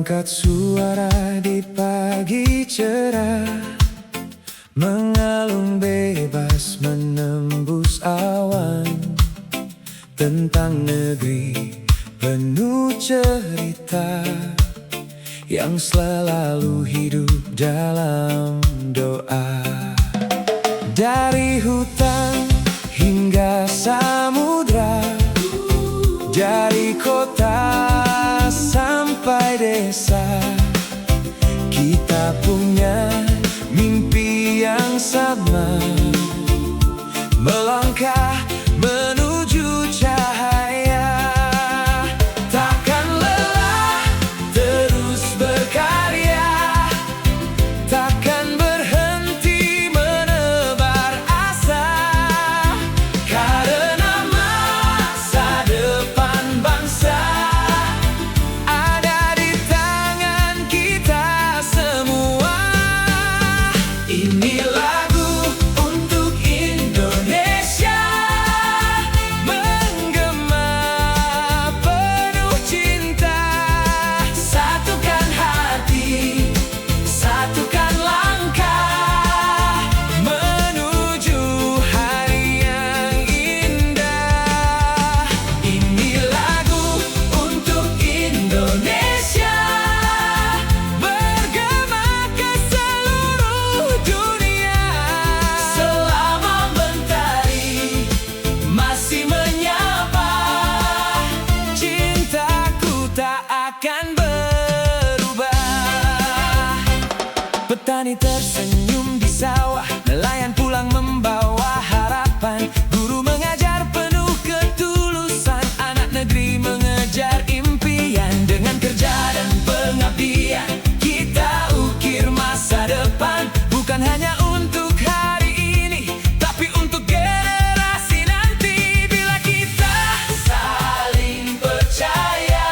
Angkat suara di pagi cerah, mengalun bebas menembus awan, tentang negeri penuh cerita yang selalu hidup dalam doa. Dari hutan hingga samudra, dari kota sampai desa, kita punya mimpi yang sama, melangkah menuju cahaya. Takkan lelah terus berkarya, takkan berhenti menebar asa, karena masa depan bangsa ada di tangan kita semua. Ini lagu untuk Indonesia, menggema penuh cinta. Satukan hati, satukan langkah menuju hari yang indah. Ini lagu untuk Indonesia, bergema ke seluruh dunia. Selama mentari masih menyapa, cintaku tak akan berubah. Petani tersenyum di sawah, nelayan pulang membawa harapan, guru mengajar penuh ketulusan, anak negeri mengejar impian. Dengan kerja dan pengabdian kita ukir masa depan, bukan hanya untuk hari ini, tapi untuk generasi nanti. Bila kita saling percaya,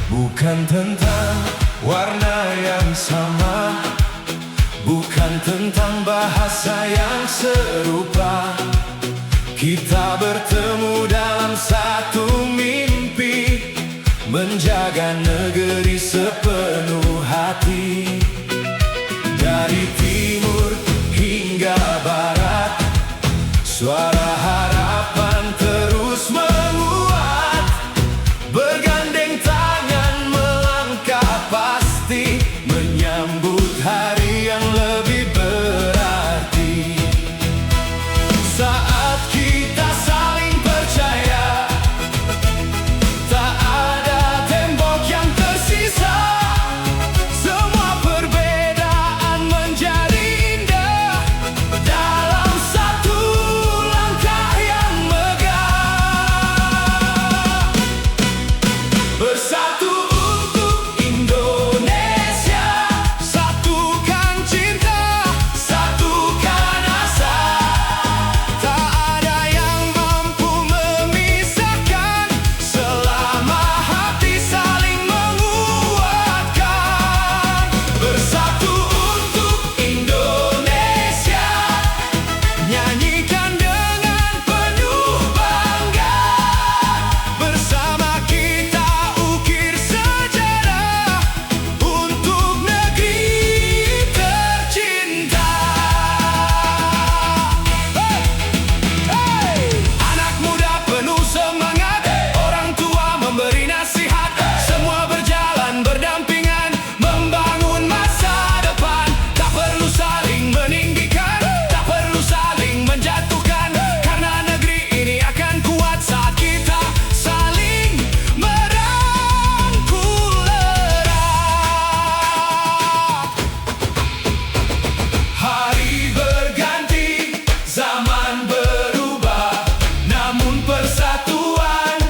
Bukan tentang warna yang sama, bukan tentang bahasa yang serupa. Kita bertemu dalam satu mimpi, menjaga negeri sepenuh hati. Dari timur hingga barat, suara harapan terus menguat. Bergandeng tangan melangkah pasti, menyambut hari yang lebih berarti. Saat kita saling percaya, tak ada tembok yang tersisa. Semua perbedaan menjadi indah dalam satu langkah yang megah. Bersatu untuk Indonesia, satukan cinta, satukan asa. Tak ada yang mampu memisahkan, selama hati saling menguatkan. Bersatu untuk Indonesia, nyanyikan dengan penuh bangga. Bersama kita ukir sejarah untuk negeri tercinta. Anak muda penuh semangat, orang tua memberi nasihat. Semua berjalan berdampingan, membangun masa depan. Tak perlu saling meninggikan, tak perlu saling menjatuhkan, karena negeri ini akan kuat saat kita saling merangkul erat. Hari berganti, zaman berubah, namun persatuan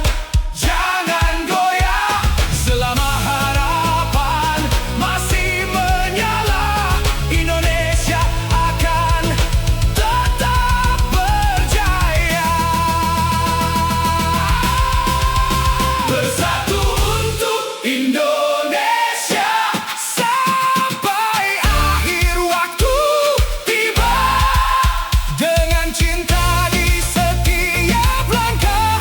jangan goyah. Selama harapan masih menyala, Indonesia akan tetap berjaya. Bersatu untuk Indonesia sampai akhir waktu tiba. Dengan cinta di setiap langkah,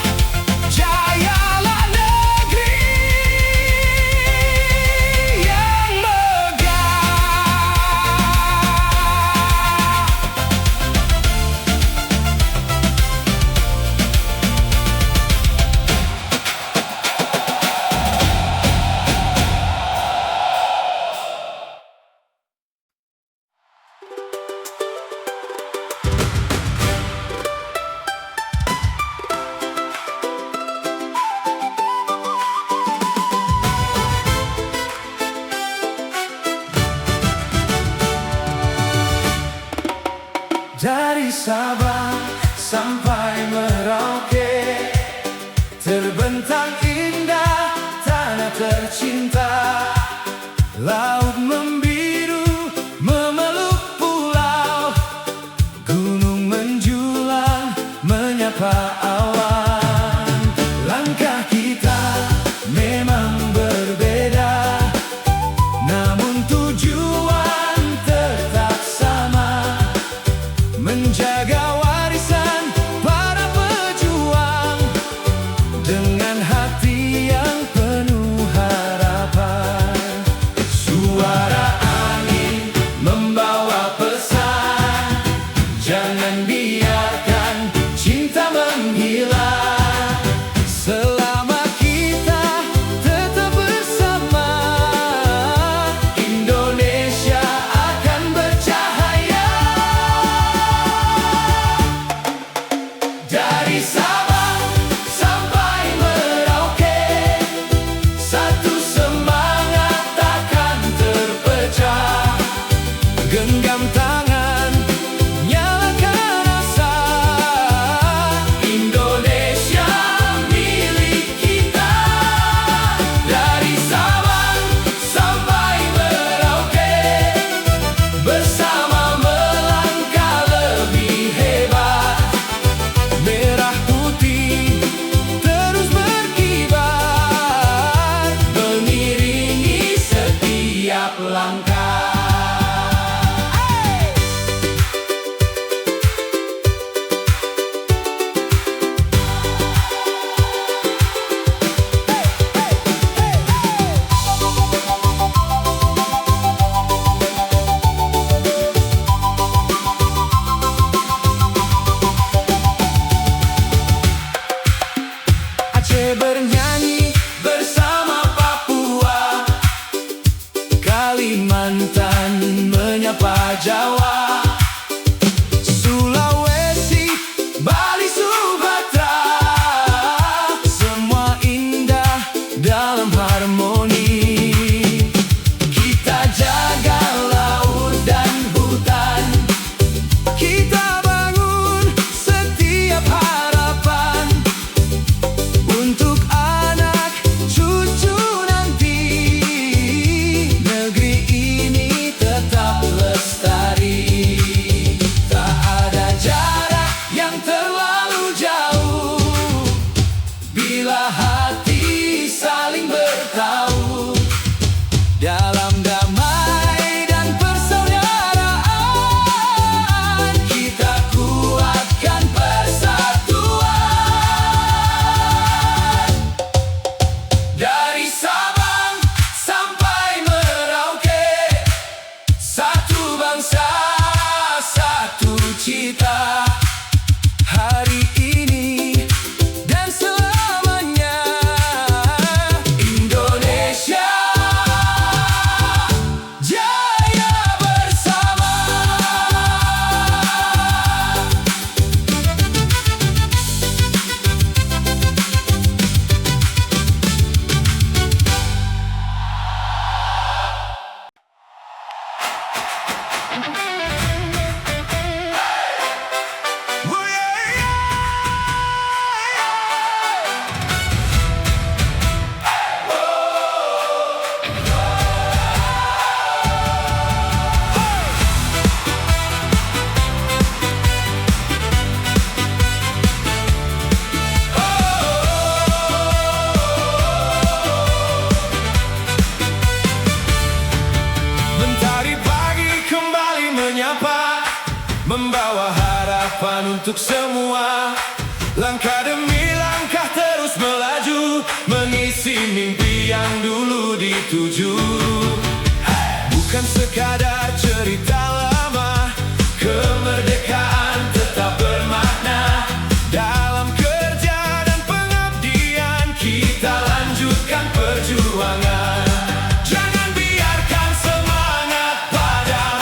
jayalah negeri yang megah. Dari Sabang sampai Merauke, terbentang indah tanah tercinta. Laut membiru memeluk pulau, gunung menjulang menyapa awan. Langkah kita memang berbeda, namun tujuan tetap sama. Menjaga warisan para pejuang dengan hati yang penuh harapan. Suara angin membawa pesan, jangan biarkan cinta menghilang. Selama kita tetap bersama, Indonesia akan bercahaya. Dari Sabang sampai Merauke, satu semangat takkan terpecah. Genggam tangan Jawa, Sulawesi, Bali, Sumatera, semua indah dalam harmoni. Kita jaga laut dan hutan, kita bangun setiap harapan untuk anak cucu nanti. Negeri ini tetap lestari, tak ada jarak yang terlalu jauh bila hati saling bertahu dalam damai dan persaudaraan. Kita kuatkan persatuan dari Sabang sampai Merauke, satu bangsa, satu cita. Hari ini dan selamanya, Indonesia jaya bersama. Mentari pagi kembali menyapa, membawa harapan untuk semua. Langkah demi langkah terus melaju, mengisi mimpi yang dulu dituju. Bukan sekadar cerita lama, kemerdekaan tetap bermakna. Dalam kerja dan pengabdian, kita lanjutkan perjuangan. Jangan biarkan semangat padam.